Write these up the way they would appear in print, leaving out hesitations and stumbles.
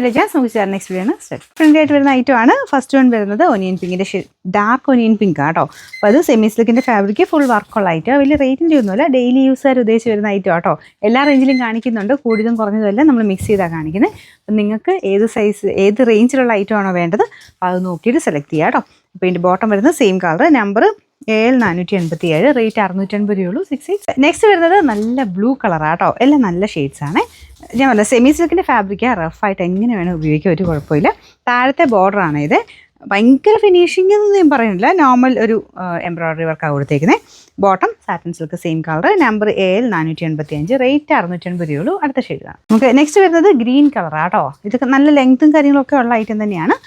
Next video ആണ് front ആയിട്ട് വരുന്ന ഐറ്റം ആണ്. ഫസ്റ്റ് വൺ വരുന്നത് ഒനിയൻ പിങ്കിന്റെ ഡാർക്ക് ഒനിയൻ പിങ്ക് ആട്ടോ. അപ്പോൾ അത് സെമി സിൽക്കിന്റെ ഫാബ്രിക് ഫുൾ വർക്കുള്ള ഐറ്റം. വലിയ റേറ്റിന്റെ ഒന്നുമല്ല, ഡെയിലി യൂസുകാർ ഉദ്ദേശിച്ച് വരുന്ന ഐറ്റം ആട്ടോ. എല്ലാ റേഞ്ചിലും കാണിക്കുന്നുണ്ട്, കൂടുതലും കുറഞ്ഞതും എല്ലാം നമ്മൾ മിക്സ് ചെയ്താണ് കാണിക്കുന്നത്. അപ്പം നിങ്ങൾക്ക് ഏത് സൈസ് ഏത് റേഞ്ചിലുള്ള ഐറ്റം ആണോ വേണ്ടത് അത് നോക്കിയിട്ട് സെലക്ട് ചെയ്യാം കേട്ടോ. അപ്പോൾ ഇതിൻ്റെ ബോട്ടം വരുന്നത് same colour, number AL487, rate 650 രൂപയുള്ളൂ. 6 നെക്സ്റ്റ് വരുന്നത് നല്ല ബ്ലൂ കളറാട്ടോ. എല്ലാം നല്ല ഷെയ്ഡ്സ് ആണ്. ഞാൻ പറഞ്ഞ സെമി സിൽക്കിൻ്റെ ഫാബ്രിക്കാണ്, റഫായിട്ട് എങ്ങനെ വേണം ഉപയോഗിക്കാൻ, ഒരു കുഴപ്പമില്ല. താഴത്തെ ബോർഡറാണ് ഇത്. ഭയങ്കര ഫിനിഷിംഗ് എന്നൊന്നും ഞാൻ പറയുന്നില്ല, നോർമൽ ഒരു എംബ്രോയ്ഡറി വർക്കാണ് കൊടുത്തേക്കുന്നത്. Bottom satin silk same colour, number AL485, rate 650 രൂപയുള്ളൂ. അടുത്ത ഷെയ്ഡാണ് നമുക്ക് നെക്സ്റ്റ് വരുന്നത് ഗ്രീൻ കളറാട്ടോ. ഇതൊക്കെ നല്ല ലെങ്ത്തും കാര്യങ്ങളൊക്കെ ഉള്ള ഐറ്റം തന്നെയാണ്.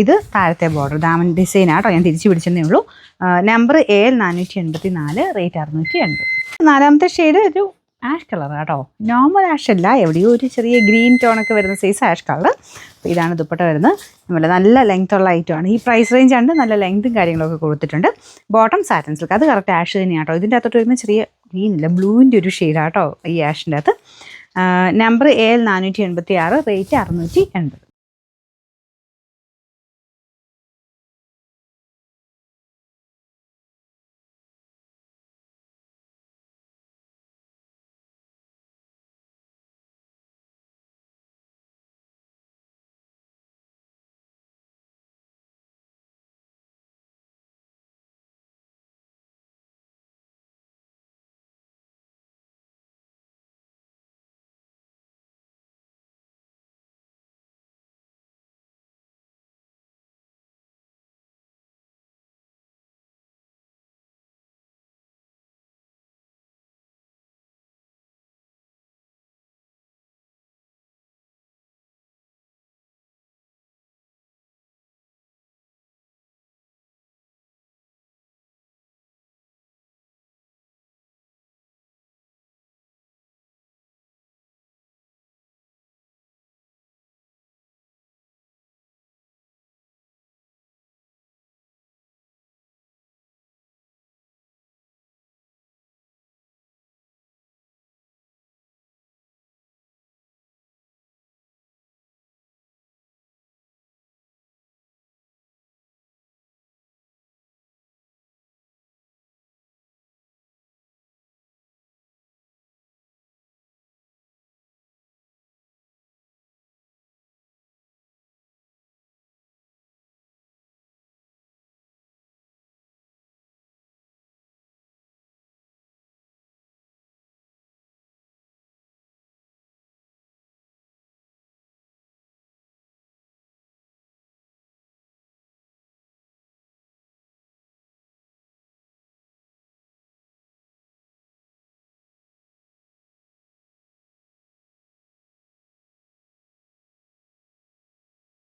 ഇത് താഴത്തെ ബോർഡർ ദാമൻ ഡിസൈൻ ആട്ടോ, ഞാൻ തിരിച്ചു പിടിച്ചതേ ഉള്ളൂ. Number AL484, rate 680. നാലാമത്തെ ഷെയ്ഡ് ഒരു ആഷ് കളർ ആട്ടോ. നോർമൽ ആഷ് അല്ല, എവിടെയോ ഒരു ചെറിയ ഗ്രീൻ ടോണൊക്കെ വരുന്ന സൈസ് ആഷ് കളർ. അപ്പോൾ ഇതാണ് ദുപ്പട്ട വരുന്നത്. നമ്മൾ നല്ല ലെങ്ത് ഉള്ള ഐറ്റമാണ്. ഈ പ്രൈസ് റേഞ്ച് ആണ്, നല്ല ലെങ്ത്തും കാര്യങ്ങളൊക്കെ കൊടുത്തിട്ടുണ്ട്. ബോട്ടം സാറ്റൻ സിൽക്ക്, അത് കറക്റ്റ് ആഷ് തന്നെയാണ് കേട്ടോ. ഇതിൻ്റെ അകത്തോട്ട് വരുന്ന ചെറിയ ഗ്രീൻ ഇല്ല, ബ്ലൂവിൻ്റെ ഒരു ഷെയ്ഡാട്ടോ ഈ ആഷിൻ്റെ അകത്ത്. Number AL486, rate 680.